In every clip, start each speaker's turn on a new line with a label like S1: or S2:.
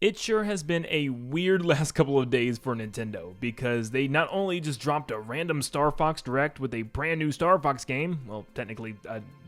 S1: It sure has been a weird last couple of days for Nintendo, because they not only just dropped a random Star Fox Direct with a brand new Star Fox game, well, technically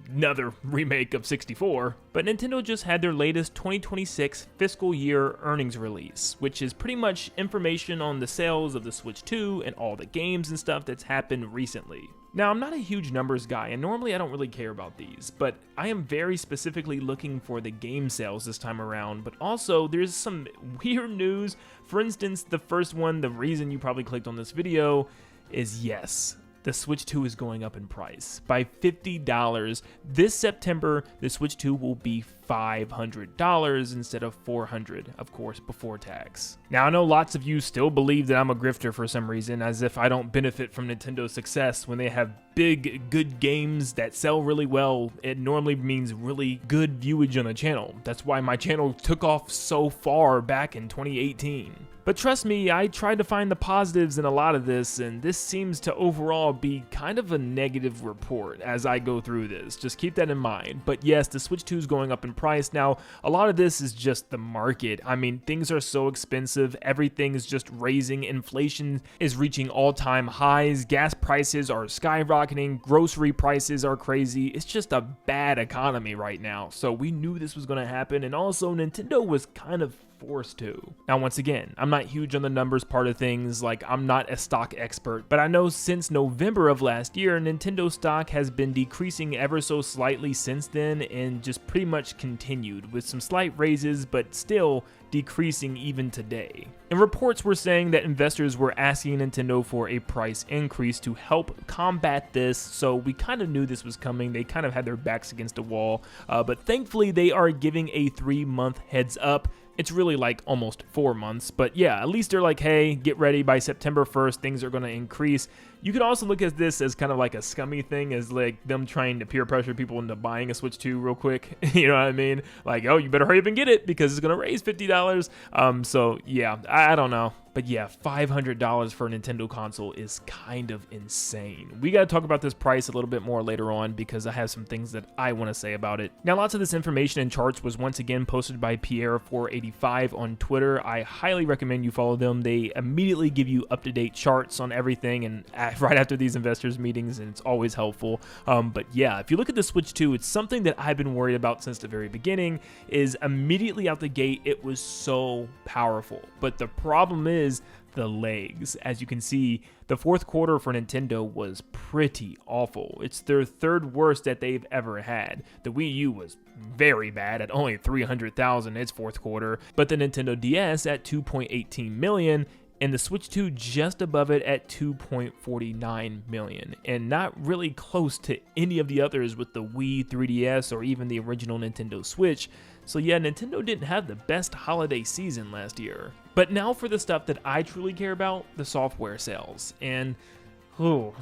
S1: another remake of 64, but Nintendo just had their latest 2026 fiscal year earnings release, which is pretty much information on the sales of the Switch 2 and all the games and stuff that's happened recently. Now, I'm not a huge numbers guy, and normally I don't really care about these, but I am very specifically looking for the game sales this time around, but also there's some weird news. For instance, the first one, the reason you probably clicked on this video, is yes, the Switch 2 is going up in price by $50. This September, the Switch 2 will be $500 instead of $400, of course, before tax. Now, I know lots of you still believe that I'm a grifter for some reason, as if I don't benefit from Nintendo's success when they have big, good games that sell really well. It normally means really good viewage on the channel. That's why my channel took off so far back in 2018. But trust me, I tried to find the positives in a lot of this, and this seems to overall be kind of a negative report as I go through this. Just keep that in mind. But yes, the Switch 2 is going up in price. Now, a lot of this is just the market. I mean, things are so expensive. Everything is just raising. Inflation is reaching all-time highs. Gas prices are skyrocketing. Grocery prices are crazy. It's just a bad economy right now. So we knew this was going to happen, and also Nintendo was kind of forced to. Now, once again, I'm not huge on the numbers part of things, like I'm not a stock expert, but I know since November of last year, Nintendo stock has been decreasing ever so slightly since then, and just pretty much continued with some slight raises, but still decreasing even today. And reports were saying that investors were asking Nintendo for a price increase to help combat this, so we kind of knew this was coming. They kind of had their backs against the wall, but thankfully they are giving a 3-month heads up. It's really like almost 4 months, but yeah, at least they're like, hey, get ready, by September 1st, things are going to increase. You could also look at this as kind of like a scummy thing, as like them trying to peer pressure people into buying a Switch 2 real quick. You know what I mean? Like, oh, you better hurry up and get it because it's going to raise $50. So yeah, I don't know. But yeah, $500 for a Nintendo console is kind of insane. We got to talk about this price a little bit more later on because I have some things that I want to say about it. Now, lots of this information and charts was once again posted by Pierre485 on Twitter. I highly recommend you follow them. They immediately give you up-to-date charts on everything and right after these investors meetings, and it's always helpful. But yeah, if you look at the Switch 2, it's something that I've been worried about since the very beginning. Is immediately out the gate, it was so powerful. But the problem is the legs. As you can see, the fourth quarter for Nintendo was pretty awful. It's their third worst that they've ever had. The Wii U was very bad at only 300,000 its fourth quarter, but the Nintendo DS at 2.18 million, and the Switch 2 just above it at 2.49 million, and not really close to any of the others with the Wii, 3DS, or even the original Nintendo Switch. So yeah, Nintendo didn't have the best holiday season last year. But now for the stuff that I truly care about, the software sales. And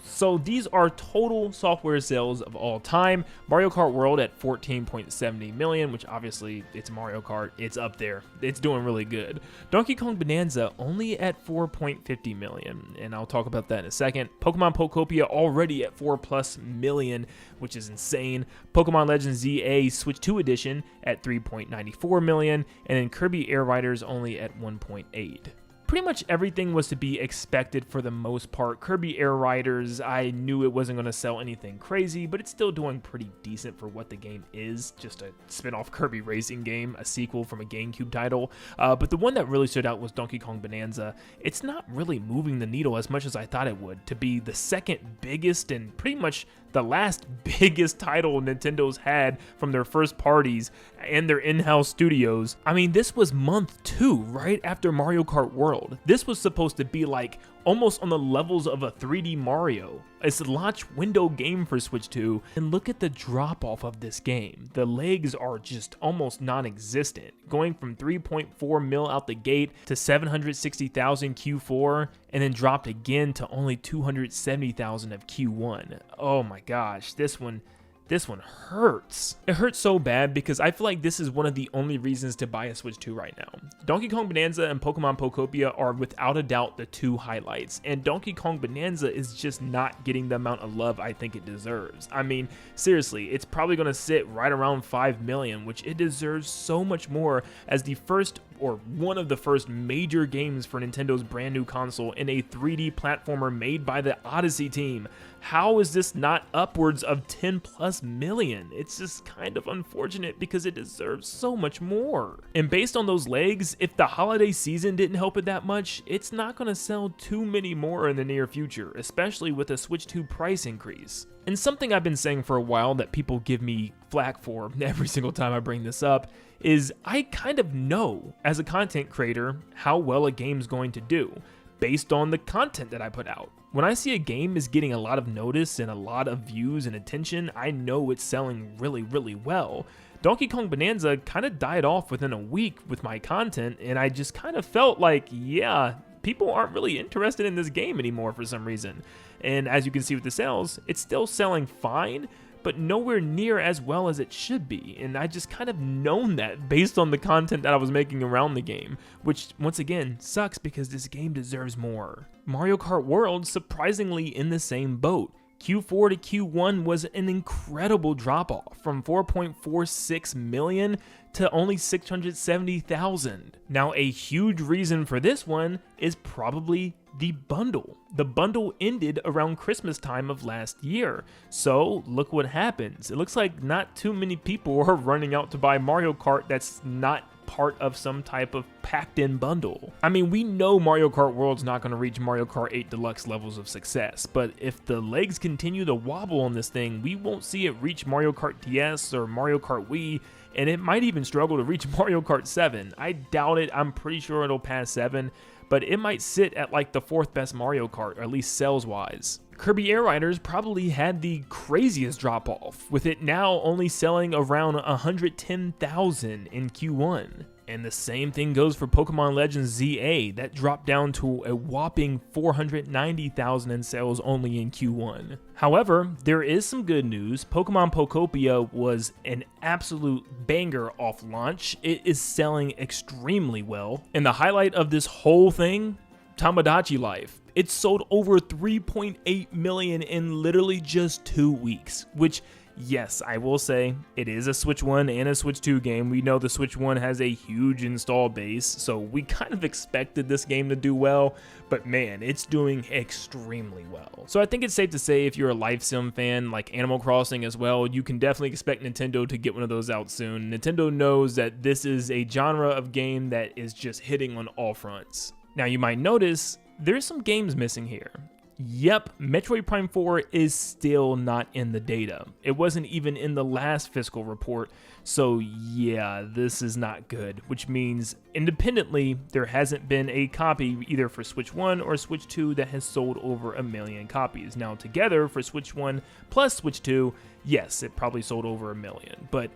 S1: so these are total software sales of all time. Mario Kart World at 14.70 million, which obviously it's Mario Kart. It's up there. It's doing really good. Donkey Kong Bonanza only at 4.50 million, and I'll talk about that in a second. Pokemon Pokopia already at 4+ million, which is insane. Pokemon Legends ZA Switch 2 Edition at 3.94 million, and then Kirby Air Riders only at 1.8. Pretty much everything was to be expected for the most part. Kirby Air Riders, I knew it wasn't going to sell anything crazy, but it's still doing pretty decent for what the game is. Just a spin-off Kirby racing game, a sequel from a GameCube title. But the one that really stood out was Donkey Kong Bonanza. It's not really moving the needle as much as I thought it would. To be the second biggest and pretty much the last biggest title Nintendo's had from their first parties and their in-house studios. I mean, this was month 2, right after Mario Kart World. This was supposed to be like almost on the levels of a 3D Mario. It's a launch window game for Switch 2, and look at the drop off of this game. The legs are just almost non-existent, going from 3.4 mil out the gate to 760,000 Q4, and then dropped again to only 270,000 of Q1. Oh my gosh, this one hurts. It hurts so bad because I feel like this is one of the only reasons to buy a Switch 2 right now. Donkey Kong Bonanza and Pokemon Pokopia are without a doubt the two highlights, and Donkey Kong Bonanza is just not getting the amount of love I think it deserves. I mean, seriously, it's probably going to sit right around 5 million, which it deserves so much more as the first or one of the first major games for Nintendo's brand new console in a 3D platformer made by the Odyssey team. How is this not upwards of 10 plus million? It's just kind of unfortunate because it deserves so much more. And based on those legs, if the holiday season didn't help it that much, it's not going to sell too many more in the near future, especially with a Switch 2 price increase. And something I've been saying for a while that people give me flack for every single time I bring this up is I kind of know as a content creator how well a game's going to do based on the content that I put out. When I see a game is getting a lot of notice and a lot of views and attention, I know it's selling really, really well. Donkey Kong Bonanza kind of died off within a week with my content, and I just kind of felt like, yeah, people aren't really interested in this game anymore for some reason. And as you can see with the sales, it's still selling fine, but nowhere near as well as it should be. And I just kind of known that based on the content that I was making around the game, which once again sucks because this game deserves more. Mario Kart World surprisingly in the same boat. Q4 to Q1 was an incredible drop-off from 4.46 million to only 670,000. Now, a huge reason for this one is probably the bundle. The bundle ended around Christmas time of last year. So look what happens. It looks like not too many people are running out to buy Mario Kart that's not part of some type of packed in bundle. I mean, we know Mario Kart World's not going to reach Mario Kart 8 Deluxe levels of success, but if the legs continue to wobble on this thing, we won't see it reach Mario Kart DS or Mario Kart Wii, and it might even struggle to reach Mario Kart 7. I doubt it. I'm pretty sure it'll pass 7, but it might sit at like the 4th best Mario Kart, or at least sales-wise. Kirby Air Riders probably had the craziest drop-off, with it now only selling around 110,000 in Q1. And the same thing goes for Pokemon Legends ZA, that dropped down to a whopping 490,000 in sales only in Q1. However, there is some good news. Pokemon Pokopia was an absolute banger off launch. It is selling extremely well. And the highlight of this whole thing, Tomodachi Life. It sold over 3.8 million in literally just 2 weeks, which, yes, I will say, it is a Switch 1 and a Switch 2 game. We know the Switch 1 has a huge install base, so we kind of expected this game to do well, but man, it's doing extremely well. So I think it's safe to say if you're a Life Sim fan, like Animal Crossing as well, you can definitely expect Nintendo to get one of those out soon. Nintendo knows that this is a genre of game that is just hitting on all fronts. Now you might notice, there's some games missing here. Yep, Metroid Prime 4 is still not in the data. It wasn't even in the last fiscal report, so yeah, this is not good, which means independently, there hasn't been a copy either for Switch 1 or Switch 2 that has sold over 1 million copies. Now together, for Switch 1 plus Switch 2, yes, it probably sold over 1 million, but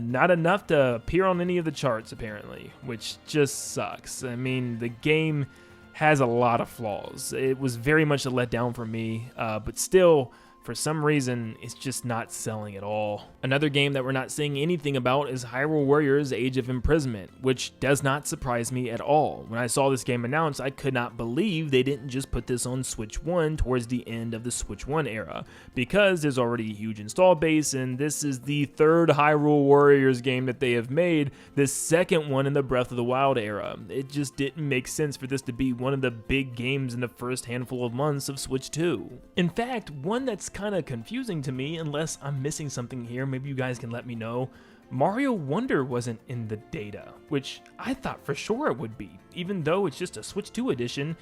S1: not enough to appear on any of the charts apparently, which just sucks. I mean, the game has a lot of flaws. It was very much a letdown for me, but still, for some reason, it's just not selling at all. Another game that we're not seeing anything about is Hyrule Warriors Age of Imprisonment, which does not surprise me at all. When I saw this game announced, I could not believe they didn't just put this on Switch 1 towards the end of the Switch 1 era, because there's already a huge install base, and this is the 3rd Hyrule Warriors game that they have made, the 2nd one in the Breath of the Wild era. It just didn't make sense for this to be one of the big games in the first handful of months of Switch 2. In fact, one that's kind of confusing to me, unless I'm missing something here, maybe you guys can let me know. Mario Wonder wasn't in the data, which I thought for sure it would be. Even though it's just a Switch 2 edition,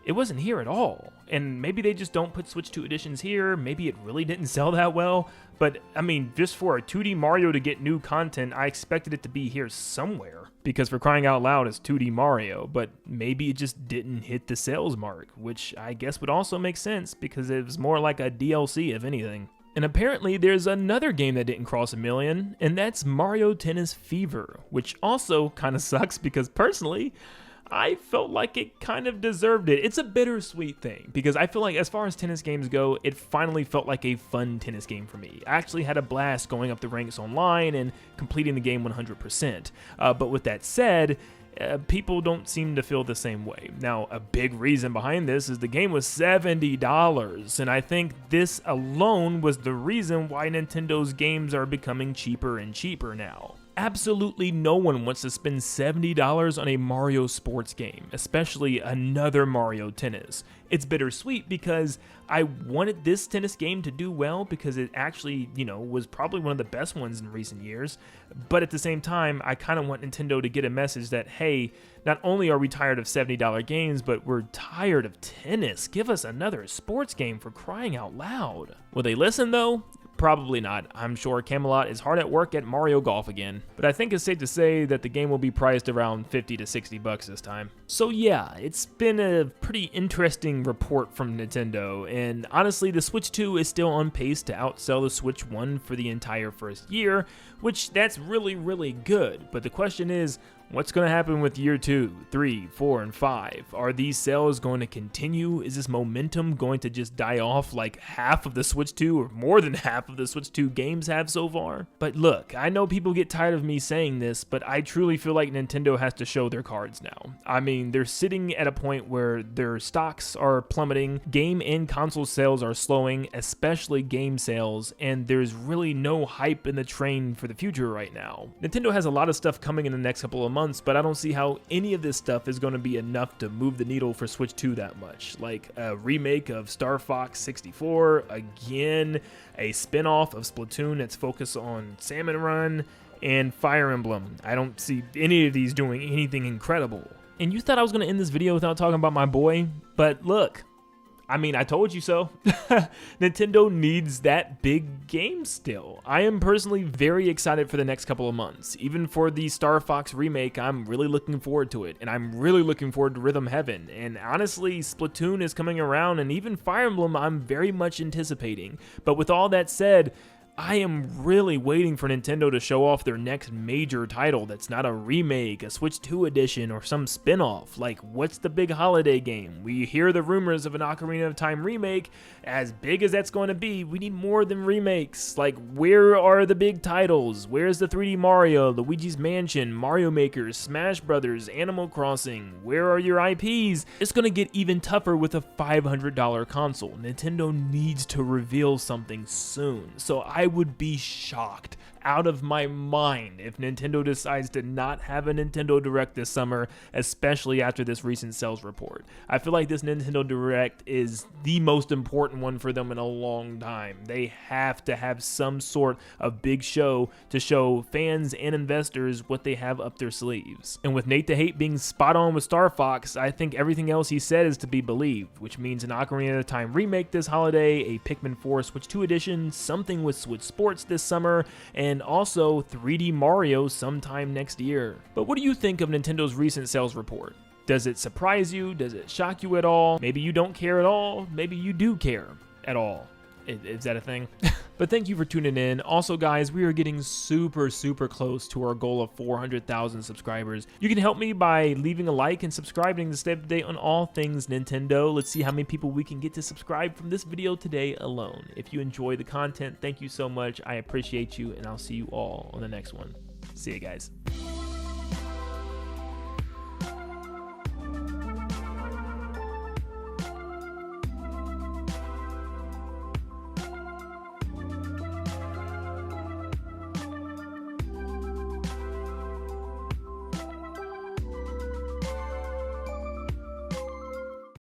S1: it wasn't here at all. And maybe they just don't put Switch 2 editions here, maybe it really didn't sell that well, but I mean, just for a 2D Mario to get new content, I expected it to be here somewhere. Because for crying out loud, it's 2D Mario, but maybe it just didn't hit the sales mark, which I guess would also make sense because it was more like a DLC if anything. And apparently there's another game that didn't cross 1 million, and that's Mario Tennis Fever, which also kind of sucks because personally, I felt like it kind of deserved it. It's a bittersweet thing because I feel like as far as tennis games go, it finally felt like a fun tennis game for me. I actually had a blast going up the ranks online and completing the game 100%. But with that said, people don't seem to feel the same way. Now, a big reason behind this is the game was $70, and I think this alone was the reason why Nintendo's games are becoming cheaper and cheaper now. absolutely no one wants to spend $70 on a Mario sports game, especially another Mario Tennis. It's bittersweet because I wanted this tennis game to do well because it actually, was probably one of the best ones in recent years. But at the same time, I kind of want Nintendo to get a message that, hey, not only are we tired of $70 games, but we're tired of tennis. Give us another sports game, for crying out loud. Will they listen though? Probably not. I'm sure Camelot is hard at work at Mario Golf again, but I think it's safe to say that the game will be priced around $50 to $60 this time. So yeah, it's been a pretty interesting report from Nintendo, and honestly, the Switch 2 is still on pace to outsell the Switch 1 for the entire first year, which that's really, really good. But the question is, what's going to happen with year 2, 3, 4, and 5? Are these sales going to continue? Is this momentum going to just die off like half of the Switch 2 or more than half of the Switch 2 games have so far? But look, I know people get tired of me saying this, but I truly feel like Nintendo has to show their cards now. I mean, they're sitting at a point where their stocks are plummeting, game and console sales are slowing, especially game sales, and there's really no hype in the train for the future right now. Nintendo has a lot of stuff coming in the next couple of months, but I don't see how any of this stuff is going to be enough to move the needle for Switch 2 that much. Like a remake of Star Fox 64, again, a spin-off of Splatoon that's focused on Salmon Run, and Fire Emblem. I don't see any of these doing anything incredible. And you thought I was going to end this video without talking about my boy, but look, I mean, I told you so. Nintendo needs that big game still. I am personally very excited for the next couple of months. Even for the Star Fox remake, I'm really looking forward to it. And I'm really looking forward to Rhythm Heaven. And honestly, Splatoon is coming around, and even Fire Emblem I'm very much anticipating. But with all that said, I am really waiting for Nintendo to show off their next major title that's not a remake, a Switch 2 edition, or some spin-off. Like, what's the big holiday game? We hear the rumors of an Ocarina of Time remake. As big as that's going to be, we need more than remakes. Like, where are the big titles? Where's the 3D Mario, Luigi's Mansion, Mario Maker, Smash Brothers, Animal Crossing? Where are your IPs? It's going to get even tougher with a $500 console. Nintendo needs to reveal something soon. So I would be shocked out of my mind if Nintendo decides to not have a Nintendo Direct this summer, especially after this recent sales report. I feel like this Nintendo Direct is the most important one for them in a long time. They have to have some sort of big show to show fans and investors what they have up their sleeves. And with Nate the Hate being spot on with Star Fox, I think everything else he said is to be believed, which means an Ocarina of Time remake this holiday, a Pikmin 4 Switch 2 edition, something with Switch Sports this summer, and also 3D Mario sometime next year. But what do you think of Nintendo's recent sales report? Does it surprise you? Does it shock you at all? Maybe you don't care at all. Maybe you do care at all. Is that a thing? But thank you for tuning in. Also, guys, we are getting super close to our goal of 400,000 subscribers. You can help me by leaving a like and subscribing to stay up to date on all things Nintendo. Let's see how many people we can get to subscribe from this video today alone. If you enjoy the content, thank you so much. I appreciate you, and I'll see you all on the next one. See you guys.